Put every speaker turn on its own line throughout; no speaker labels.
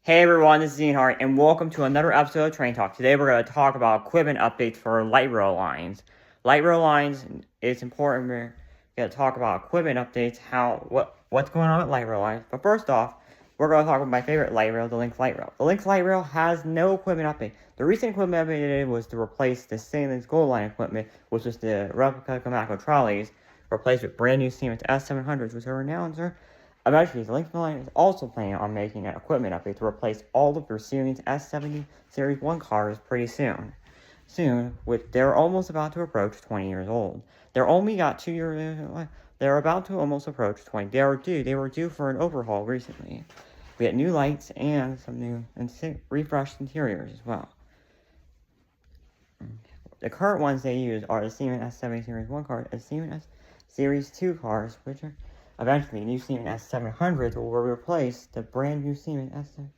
Hey everyone, this is Ian Hart, and welcome to another episode of Train Talk. Today we're going to talk about equipment updates for light rail lines. Light rail lines, it's important we're going to talk about equipment updates, what's going on with light rail lines. But first off, we're going to talk about my favorite light rail, the Lynx Light Rail. The Lynx Light Rail has no equipment update. The recent equipment update it did was to replace the Siemens Gold Line equipment, which was the replica Comaco trolleys, replaced with brand new Siemens S700s, which are renowned. Eventually, the Lynx Line is also planning on making an equipment update to replace all of their Siemens S70 Series 1 cars pretty soon. They're almost about to approach 20 years old. They're only got 2 years. They're about to almost approach 20. They were due for an overhaul recently. We had new lights and some new and refreshed interiors as well. The current ones they use are the Siemens S70 Series 1 cars and Siemens S Series 2 cars, which are eventually new Siemens S700s will replace the brand new Siemens S7.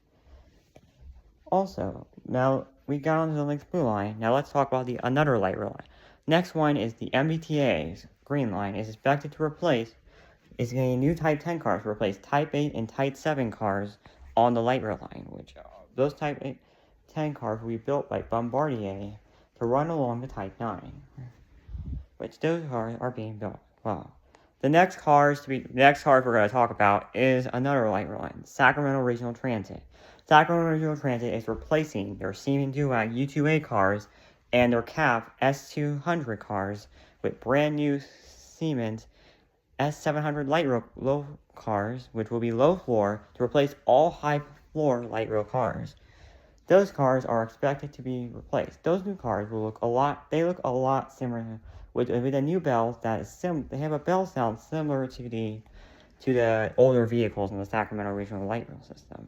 Also, now we got onto the Lynx Blue Line. Now let's talk about another light rail line. Next one is the MBTA's Green Line is expected to replace. Is getting new Type 10 cars to replace Type 8 and Type 7 cars on the light rail line, which those Type 10 cars will be built by Bombardier to run along the Type 9, which those cars are being built. Wow. The next cars we're going to talk about is another light rail line, Sacramento Regional Transit. Sacramento Regional Transit is replacing their Siemens Duac U2A cars and their CAF S200 cars with brand new Siemens S700 light rail cars, which will be low floor, to replace all high floor light rail cars. Those cars are expected to be replaced. Those new cars will look a lot similar with a new bell that is they have a bell sound similar to the older vehicles in the Sacramento Regional Light Rail system.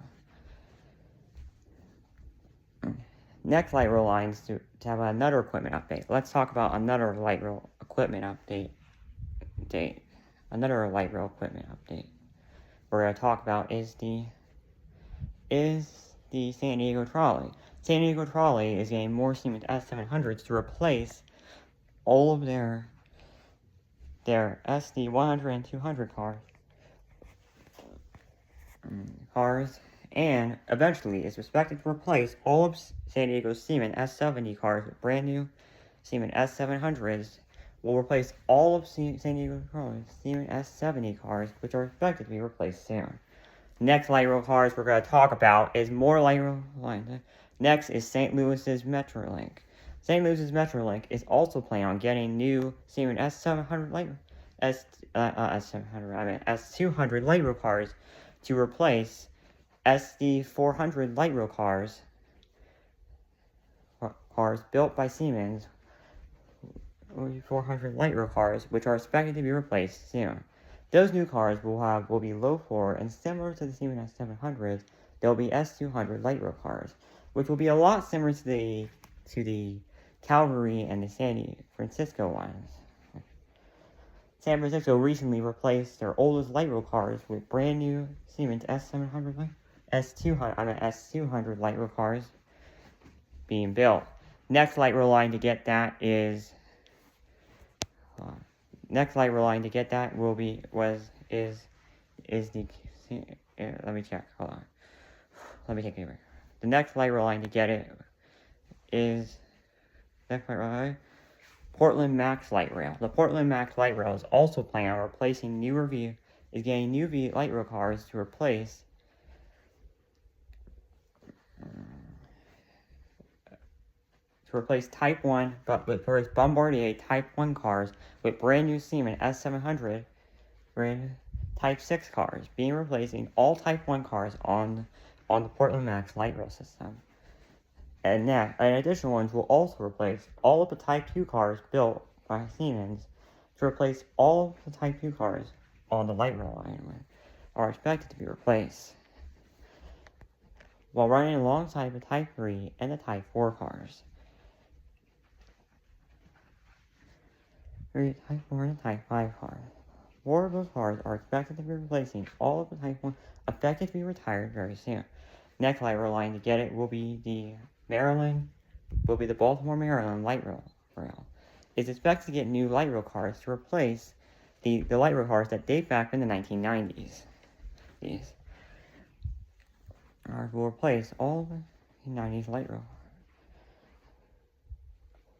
Next light rail lines to have another equipment update. Let's talk about another light rail equipment update. Another light rail equipment update we're going to talk about is the San Diego Trolley. San Diego Trolley is getting more Siemens S700s to replace all of their SD 100 and 200 cars, and eventually is expected to replace all of San Diego's Siemens S70 cars with brand new Siemens S700s. Will replace all of San Diego Trolley's Siemens S70 cars, which are expected to be replaced soon. Next light rail cars we're going to talk about is more light rail lines. Next is St. Louis's Metrolink. St. Louis's Metrolink is also planning on getting new Siemens S700 S200 light rail cars to replace SD 400 light rail cars built by Siemens. 400 light rail cars, which are expected to be replaced soon. Those new cars will be low floor and similar to the Siemens S700s. They'll be S200 light rail cars, which will be a lot similar to the Calgary and the San Francisco ones. San Francisco recently replaced their oldest light rail cars with brand new Siemens S200 light rail cars being built. Next light rail line to get that is. Next light rail line to get that will be is the. Let me check. Hold on. Let me take it over. The next light rail line to get it is Portland Max Light Rail. The Portland Max Light Rail is also planning on replacing getting new light rail cars to replace. Type 1, but with Bombardier Type 1 cars with brand new Siemens S700 Type 6 cars, replacing all Type 1 cars on the Portland Max light rail system. And additional ones will also replace all of the Type 2 cars built by Siemens to replace all of the Type 2 cars on the light rail line are expected to be replaced, while running alongside the Type 3 and the Type 4 cars. Type 4 and Type 5 cars. 4 of those cars are expected to be replacing all of the Type 1 expected to be retired very soon. Next light rail line to get it will be the Baltimore, Maryland light rail. It's expected to get new light rail cars to replace the light rail cars that date back in the 1990s. cars will replace all the 90s light rail.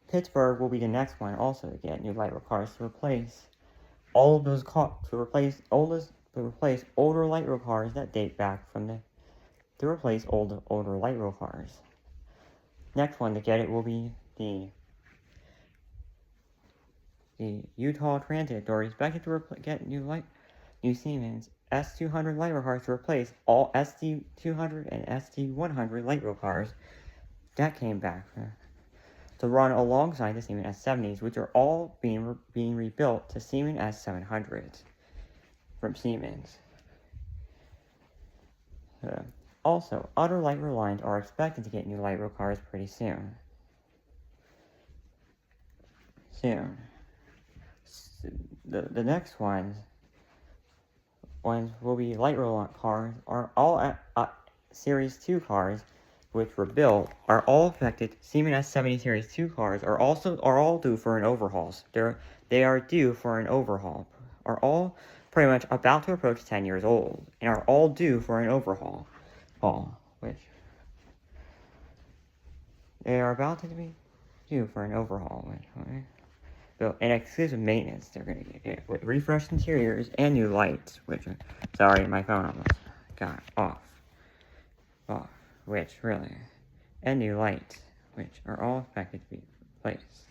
Pittsburgh will be the next one also to get new light rail cars to replace all of those cars, to replace older light rail cars that date back from to replace older light rail cars. Next one to get it will be the Utah Transit Authority is expected to get new Siemens S200 light rail cars to replace all SD200 and SD100 light rail cars that came back to run alongside the Siemens S70s, which are all being rebuilt to Siemens S700s from Siemens. Also, other light rail lines are expected to get new light rail cars pretty soon. The next ones will be light rail cars are all Series 2 cars, which were built, are all affected. Siemens S70 Series 2 cars are all due for an overhaul. They are due for an overhaul. Are all pretty much about to approach 10 years old and are all due for an overhaul. Which they are about to be due for an overhaul. So, and exclusive maintenance they're going to get with refreshed interiors and new lights, which, sorry, my phone almost got off, which really, and new lights, which are all expected to be replaced.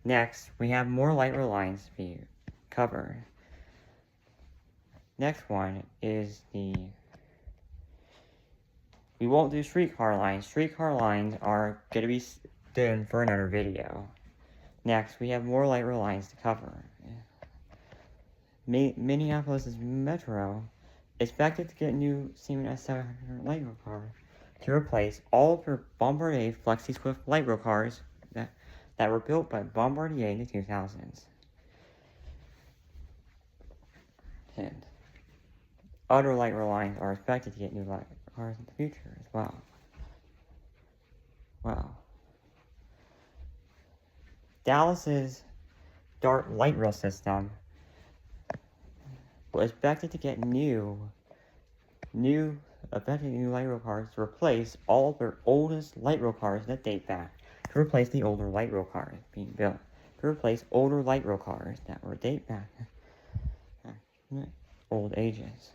Next, we have more light rail lines to be covered. Next one is we won't do streetcar lines. Streetcar lines are going to be done for another video. Next, we have more light rail lines to cover. Minneapolis Metro is expected to get new Siemens S700 light rail cars to replace all of their Bombardier FlexiSwift light rail cars that were built by Bombardier in the 2000s. And other light rail lines are expected to get new light cars in the future as well. Dallas's DART light rail system was expected to get new light rail cars to replace all of their oldest light rail cars that date back, to replace the older light rail cars being built, to replace older light rail cars that were date back old ages.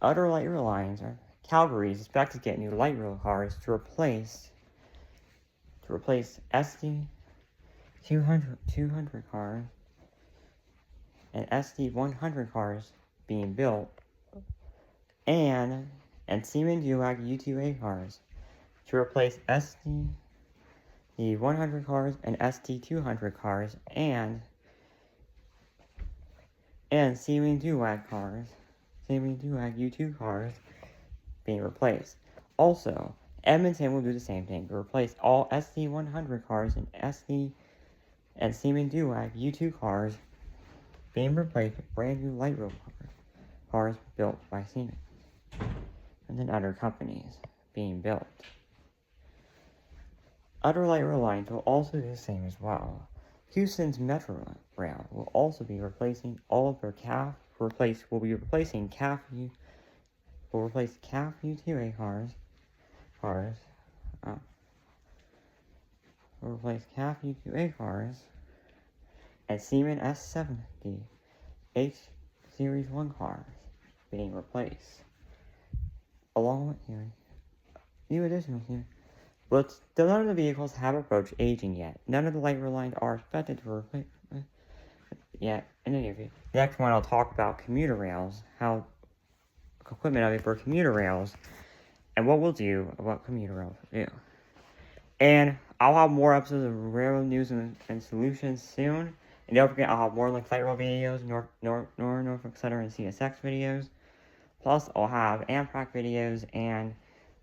Other light rail lines are Calgary is expected to get new light rail cars to replace SD 200 cars and SD 100 cars being built, and Siemens UAG U2A cars to replace SD 100 cars and SD 200 cars and Siemens UAG cars, Siemens UAG U2 cars being replaced. Also, Edmonton will do the same thing to replace all SD 100 cars and Siemens UAG U2 cars being replaced with brand new light rail cars built by Siemens and then other companies being built. Other light rail lines will also do the same as well. Houston's Metro Rail will also be replacing all of their CAF U2A cars. Will replace CAF U2A cars and Siemens S70 H Series 1 cars being replaced, along with new additional Siemens. But none of the vehicles have approached aging yet. None of the light rail lines are expected to replace yet in any of you. The next one I'll talk about commuter rails, how equipment of it for commuter rails, and what we'll do about commuter rails do. And I'll have more episodes of railroad news and solutions soon. And don't forget, I'll have more like light rail videos, Norfolk Southern and CSX videos. Plus, I'll have Amtrak videos, and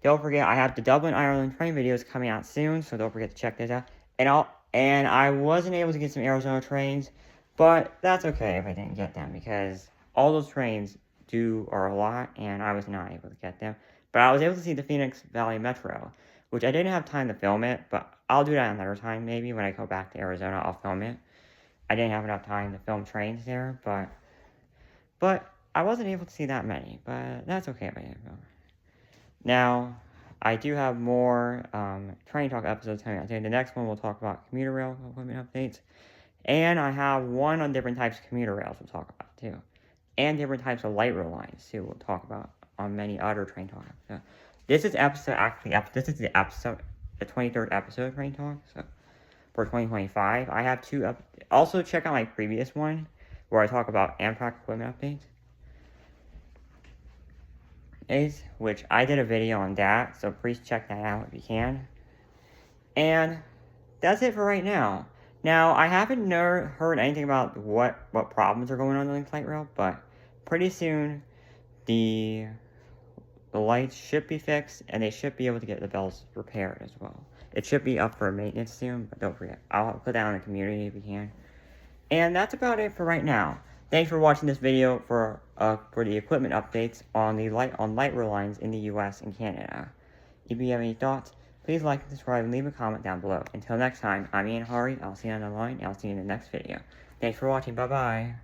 don't forget, I have the Dublin, Ireland train videos coming out soon, so don't forget to check those out. And I wasn't able to get some Arizona trains, but that's okay if I didn't get them, because all those trains are a lot, and I was not able to get them. But I was able to see the Phoenix Valley Metro, which I didn't have time to film it, but I'll do that another time, maybe. When I go back to Arizona, I'll film it. I didn't have enough time to film trains there, but But I wasn't able to see that many, but that's okay. Now, I do have more Train Talk episodes coming out. The next one we'll talk about commuter rail equipment updates. And I have one on different types of commuter rails we'll talk about too. And different types of light rail lines too we'll talk about on many other Train Talk episodes. This is the 23rd episode of Train Talk, so for 2025. I have two also check out my previous one where I talk about Amtrak equipment updates. Which I did a video on that, so please check that out if you can. And that's it for right now. Now, I haven't heard anything about what problems are going on the Lynx Light Rail, but pretty soon the lights should be fixed, and they should be able to get the bells repaired as well. It should be up for maintenance soon, but don't forget, I'll put that on the community if you can. And that's about it for right now. Thanks for watching this video for the equipment updates on light rail lines in the U.S. and Canada. If you have any thoughts, please like and subscribe and leave a comment down below. Until next time, I'm Ian Hari. I'll see you on the line, and I'll see you in the next video. Thanks for watching. Bye-bye.